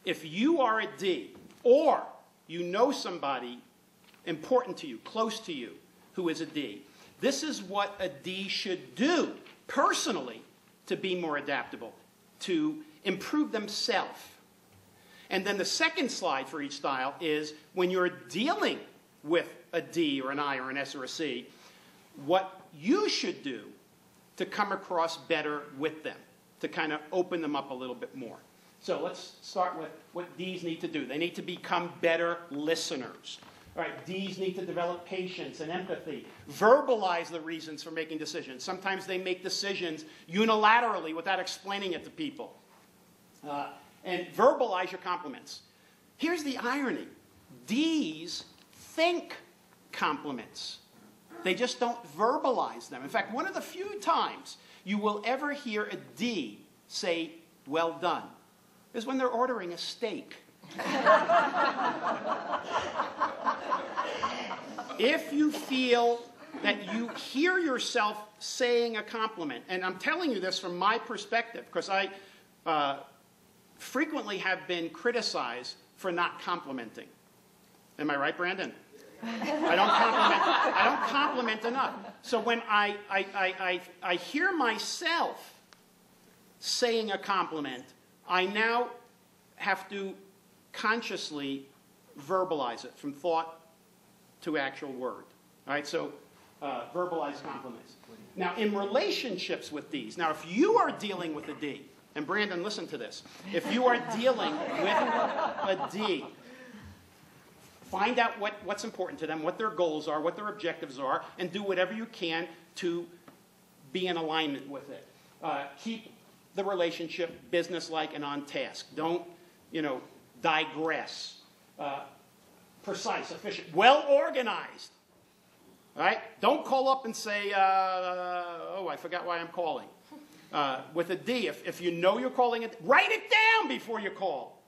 if you are a D, or you know somebody important to you, close to you, who is a D, this is what a D should do personally to be more adaptable, to improve themselves. And then the second slide for each style is when you're dealing with a D or an I or an S or a C, what you should do to come across better with them, to kind of open them up a little bit more. So let's start with what Ds need to do. They need to become better listeners. All right, Ds need to develop patience and empathy. Verbalize the reasons for making decisions. Sometimes they make decisions unilaterally without explaining it to people. And verbalize your compliments. Here's the irony. Ds think compliments. They just don't verbalize them. In fact, one of the few times you will ever hear a D say, well done, is when they're ordering a steak. If you feel that you hear yourself saying a compliment, and I'm telling you this from my perspective, because I frequently have been criticized for not complimenting. Am I right, Brandon? I don't compliment enough. So when I hear myself saying a compliment, I now have to consciously verbalize it from thought to actual word. All right, so verbalize compliments. Now, in relationships with these, now if you are dealing with a D, and Brandon, listen to this. If you are dealing with a D, find out what's important to them, what their goals are, what their objectives are, and do whatever you can to be in alignment with it. Keep the relationship businesslike and on task. Don't, digress. Precise, efficient, well organized. All right? Don't call up and say, oh, I forgot why I'm calling. With a D, if you know you're calling it, write it down before you call.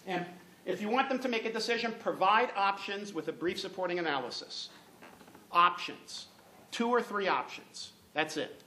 And if you want them to make a decision, provide options with a brief supporting analysis. Options. 2 or 3 options. That's it.